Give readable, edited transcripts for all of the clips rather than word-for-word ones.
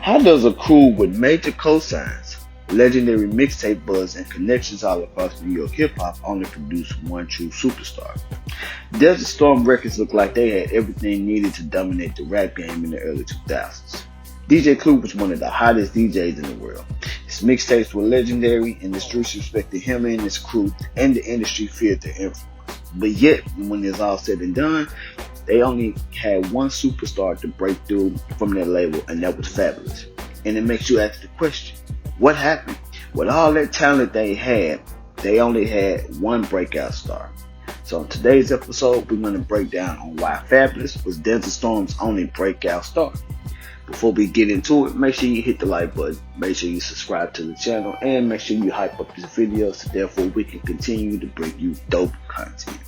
How does a crew with major cosigns, legendary mixtape buzz, and connections all across New York hip hop only produce one true superstar? Desert Storm Records looked like they had everything needed to dominate the rap game in the early 2000s. DJ Clue was one of the hottest DJs in the world. His mixtapes were legendary, and the streets respected him and his crew, and the industry feared their influence. But yet, when it's all said and done, they only had one superstar to break through from their label, and that was Fabolous. And it makes you ask the question, what happened? With all that talent they only had one breakout star. So in today's episode, we're going to break down on why Fabolous was Desert Storm's only breakout star. Before we get into it, make sure you hit the like button, make sure you subscribe to the channel, and make sure you hype up this video so therefore we can continue to bring you dope content.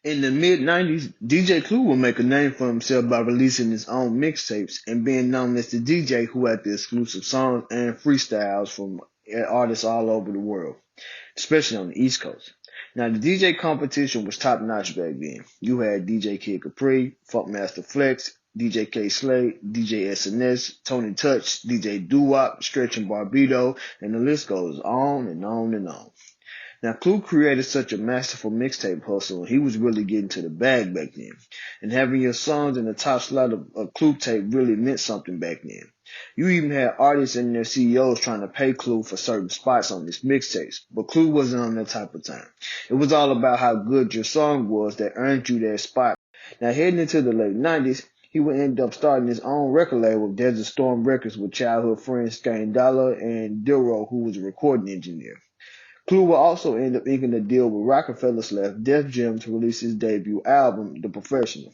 In the mid-90s, DJ Clue would make a name for himself by releasing his own mixtapes and being known as the DJ who had the exclusive songs and freestyles from artists all over the world, especially on the East Coast. Now, the DJ competition was top-notch back then. You had DJ Kid Capri, Funkmaster Flex, DJ K Slade, DJ SNS, Tony Touch, DJ Doo-Wop, Stretch and Barbito, and the list goes on and on and on. Now, Clue created such a masterful mixtape hustle, and he was really getting to the bag back then. And having your songs in the top slot of a Clue tape really meant something back then. You even had artists and their CEOs trying to pay Clue for certain spots on these mixtapes, but Clue wasn't on that type of time. It was all about how good your song was that earned you that spot. Now, heading into the late 90s, he would end up starting his own record label, Desert Storm Records, with childhood friends Skane Dollar and Duro, who was a recording engineer. Clue will also end up inking a deal with Rockefeller/Def Jam to release his debut album, The Professional.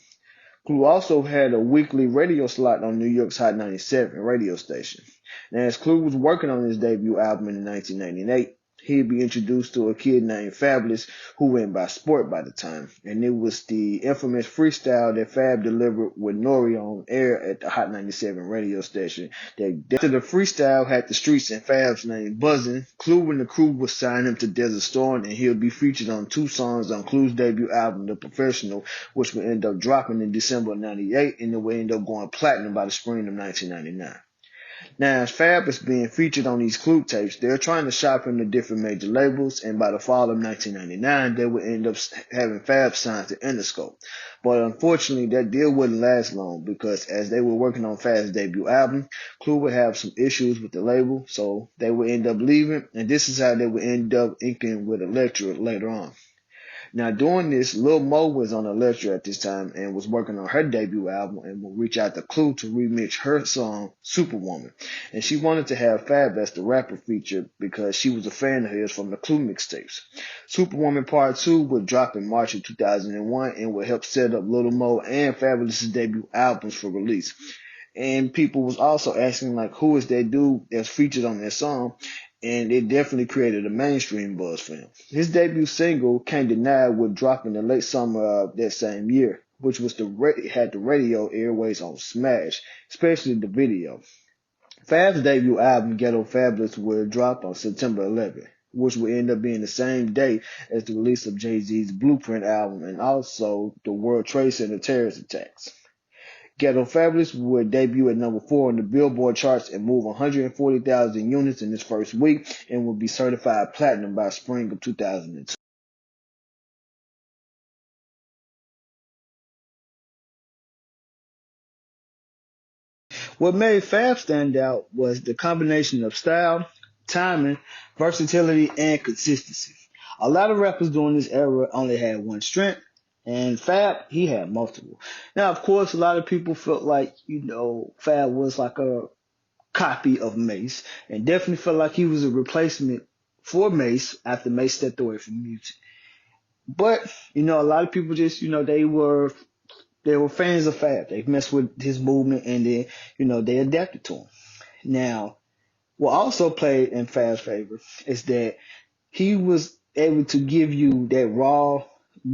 Clue also had a weekly radio slot on New York's Hot 97 radio station. And as Clue was working on his debut album in 1998, he'd be introduced to a kid named Fabolous who went by Sport by the time. And it was the infamous freestyle that Fab delivered with Nori on air at the Hot 97 radio station. That after the freestyle had the streets and Fab's name buzzing, Clue and the crew would sign him to Desert Storm, and he'll be featured on two songs on Clue's debut album, The Professional, which would end up dropping in December of 98, and it would end up going platinum by the spring of 1999. Now, as Fab is being featured on these Clue tapes, they're trying to shop him to different major labels, and by the fall of 1999, they would end up having Fab signed to Interscope. But unfortunately, that deal wouldn't last long because as they were working on Fab's debut album, Clue would have some issues with the label, so they would end up leaving, and this is how they would end up inking with Elektra later on. Now, doing this, Lil Mo was on Elektra at this time and was working on her debut album and will reach out to Clue to remix her song, Superwoman. And she wanted to have Fab as the rapper featured because she was a fan of his from the Clue mixtapes. Superwoman Part 2 would drop in March of 2001 and would help set up Lil Mo and Fabolous' debut albums for release. And people was also asking, like, who is that dude that's featured on that song? And it definitely created a mainstream buzz for him. His debut single, Can't Deny, would drop in the late summer of that same year, which was had the radio airways on smash, especially the video. Fab's debut album, Ghetto Fabulous, would drop on September 11th, which would end up being the same day as the release of Jay-Z's Blueprint album and also the World Trade Center terrorist attacks. Ghetto Fabolous would debut at number 4 on the Billboard charts and move 140,000 units in its first week and would be certified platinum by spring of 2002. What made Fab stand out was the combination of style, timing, versatility, and consistency. A lot of rappers during this era only had one strength, and Fab, he had multiple. Now, of course, a lot of people felt like, Fab was like a copy of Mace, and definitely felt like he was a replacement for Mace after Mace stepped away from music. But, a lot of people just, they were fans of Fab. They messed with his movement, and then, they adapted to him. Now, what also played in Fab's favor is that he was able to give you that raw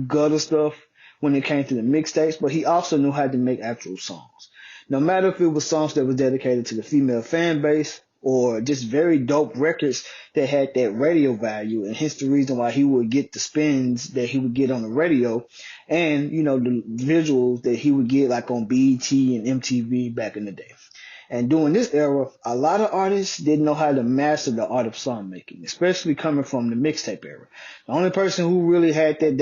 gutter stuff when it came to the mixtapes, but he also knew how to make actual songs. No matter if it was songs that was dedicated to the female fan base or just very dope records that had that radio value, and hence the reason why he would get the spins that he would get on the radio, and the visuals that he would get like on BET and MTV back in the day. And during this era, a lot of artists didn't know how to master the art of song making, especially coming from the mixtape era. The only person who really had that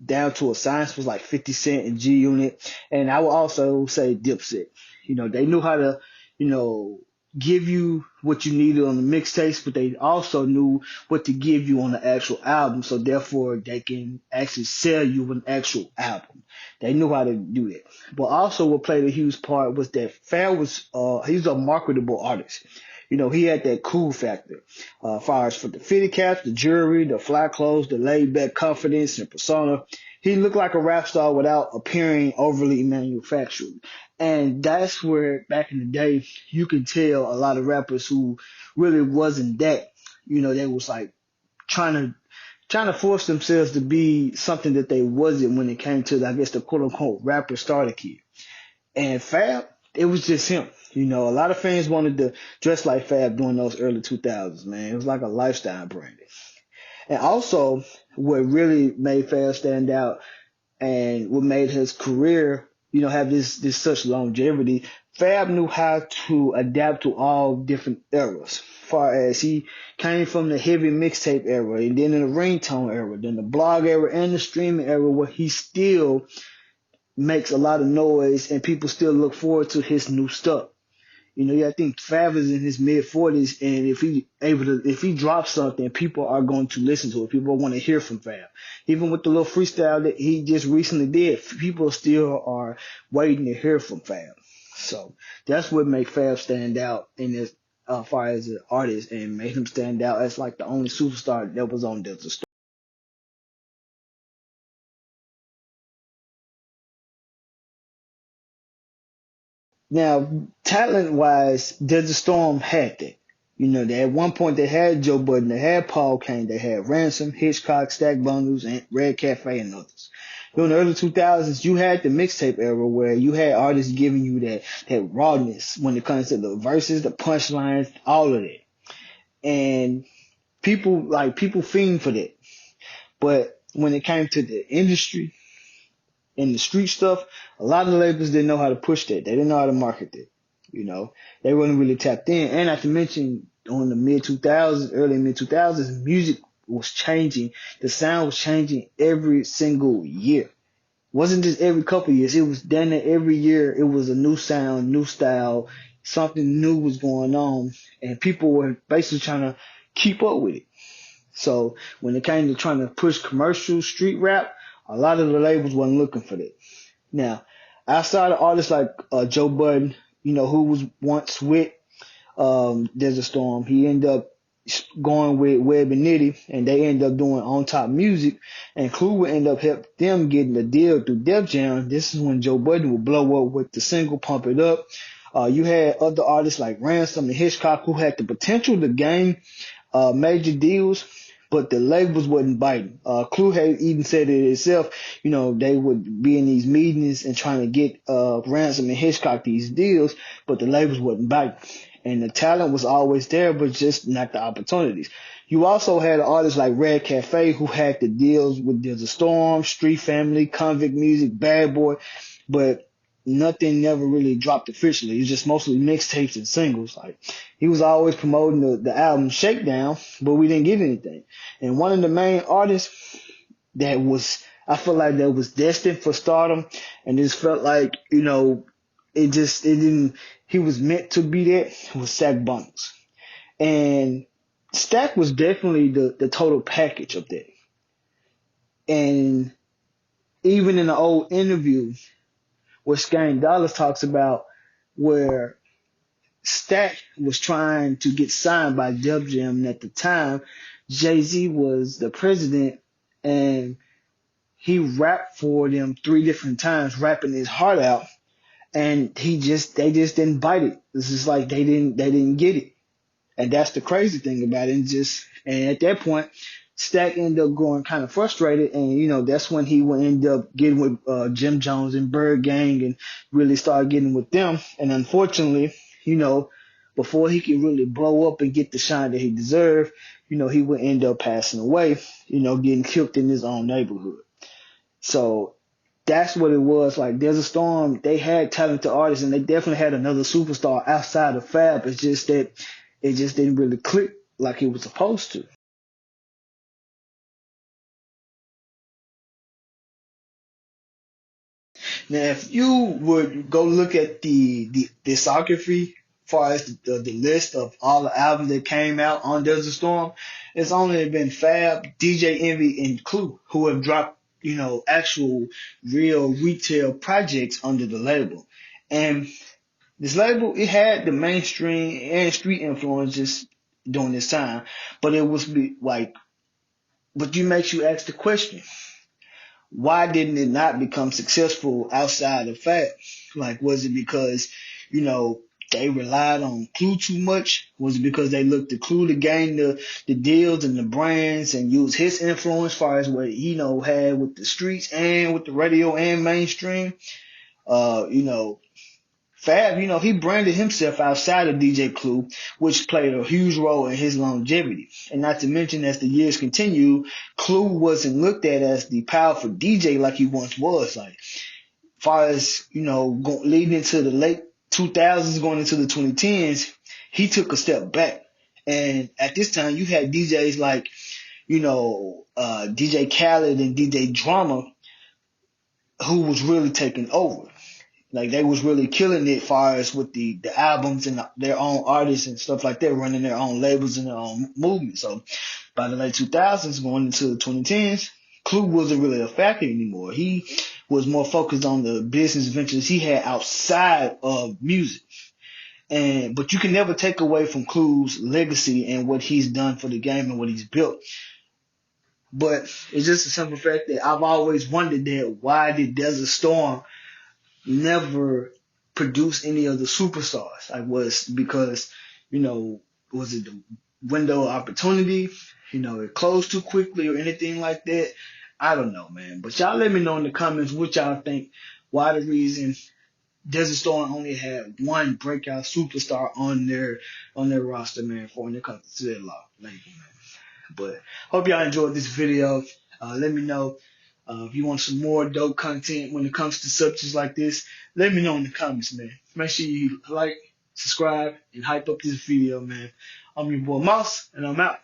down to a science was like 50 Cent and G Unit, and I would also say Dipset. They knew how to, you know, give you what you needed on the mixtapes, but they also knew what to give you on the actual album, so therefore they can actually sell you an actual album. They knew how to do that. But also what played a huge part was that Fab was he's a marketable artist. He had that cool factor. Far as for the fitted caps, the jewelry, the fly clothes, the laid back confidence and persona. He looked like a rap star without appearing overly manufactured. And that's where back in the day you could tell a lot of rappers who really wasn't that. They was like trying to force themselves to be something that they wasn't when it came to, I guess, the quote unquote rapper starter kid. And Fab, it was just him. A lot of fans wanted to dress like Fab during those early 2000s, man. It was like a lifestyle branding. And also, what really made Fab stand out and what made his career, have this such longevity, Fab knew how to adapt to all different eras. Far as he came from the heavy mixtape era, and then in the ringtone era, then the blog era, and the streaming era, where he still makes a lot of noise and people still look forward to his new stuff. I think Fab is in his mid 40s, and if he drops something, people are going to listen to it. People want to hear from Fab. Even with the little freestyle that he just recently did, people still are waiting to hear from Fab. So that's what made Fab stand out in as far as an artist, and made him stand out as like the only superstar that was on Delta Storm. Now, talent wise, Desert Storm had that. At one point they had Joe Budden, they had Paul Kane, they had Ransom, Hitchcock, Stack Bundles, and Red Cafe, and others. During the early 2000s, you had the mixtape era where you had artists giving you that rawness when it comes to the verses, the punchlines, all of that. And people fiend for that. But when it came to the industry, in the street stuff, a lot of the labels didn't know how to push that. They didn't know how to market that. They wasn't really tapped in. And not to mention, on the mid 2000s, early mid 2000s, music was changing. The sound was changing every single year. It wasn't just every couple of years. It was then every year. It was a new sound, new style. Something new was going on, and people were basically trying to keep up with it. So when it came to trying to push commercial street rap, a lot of the labels wasn't looking for that. Now, outside of artists like Joe Budden, who was once with Desert Storm, he ended up going with Webb and Nitty, and they ended up doing On Top Music, and Clue would end up helping them getting the deal through Def Jam. This is when Joe Budden would blow up with the single Pump It Up. You had other artists like Ransom and Hitchcock who had the potential to gain major deals, but the labels wasn't biting. Clue had even said it itself. They would be in these meetings and trying to get Ransom and Hitchcock these deals, but the labels wasn't biting. And the talent was always there, but just not the opportunities. You also had artists like Red Cafe who had the deals with There's a Storm, Street Family, Convict Music, Bad Boy, but nothing never really dropped officially. It was just mostly mixtapes and singles. Like, he was always promoting the album Shakedown, but we didn't get anything. And one of the main artists that I feel like that was destined for stardom, and just felt like, it didn't, he was meant to be that, was Stack Bundles. And Stack was definitely the total package of that. And even in the old interview where Skane Dollars talks about where Stack was trying to get signed by Def Jam, and at the time, Jay-Z was the president, and he rapped for them 3 different times, rapping his heart out, and they just didn't bite it. It's just like they didn't get it. And that's the crazy thing about it. And at that point, Stack ended up going kind of frustrated, and that's when he would end up getting with Jim Jones and Bird Gang, and really started getting with them. And unfortunately, before he could really blow up and get the shine that he deserved, he would end up passing away, getting killed in his own neighborhood. So that's what it was. Like Desert Storm, they had talented artists and they definitely had another superstar outside of Fab. It's just that it just didn't really click like it was supposed to. Now, if you would go look at the discography, as far as the list of all the albums that came out on Desert Storm, it's only been Fab, DJ Envy, and Clue who have dropped, actual real retail projects under the label. And this label, it had the mainstream and street influences during this time, but it was like, but you makes you ask the question, why didn't it not become successful outside of Fab? Like, was it because, they relied on Clue too much? Was it because they looked to Clue to gain the deals and the brands and use his influence as far as what he, had with the streets and with the radio and mainstream? Uh, you know, Fab, he branded himself outside of DJ Clue, which played a huge role in his longevity. And not to mention, as the years continued, Clue wasn't looked at as the powerful DJ like he once was. Like, far as, leading into the late 2000s, going into the 2010s, he took a step back. And at this time, you had DJs like, DJ Khaled and DJ Drama, who was really taking over. Like they was really killing it far as with the albums and their own artists and stuff like that, running their own labels and their own movement. So by the late 2000s, going into the 2010s, Clue wasn't really a factor anymore. He was more focused on the business ventures he had outside of music. But you can never take away from Clue's legacy and what he's done for the game and what he's built. But it's just a simple fact that I've always wondered that why did Desert Storm never produce any of the superstars? Like, was because, was it the window of opportunity? It closed too quickly or anything like that? I don't know, man. But y'all let me know in the comments what y'all think. Why the reason Desert Storm only had one breakout superstar on their roster, man, for when it comes to their label, man. But hope y'all enjoyed this video. Let me know if you want some more dope content when it comes to subjects like this. Let me know in the comments, man. Make sure you like, subscribe, and hype up this video, man. I'm your boy Mouse, and I'm out.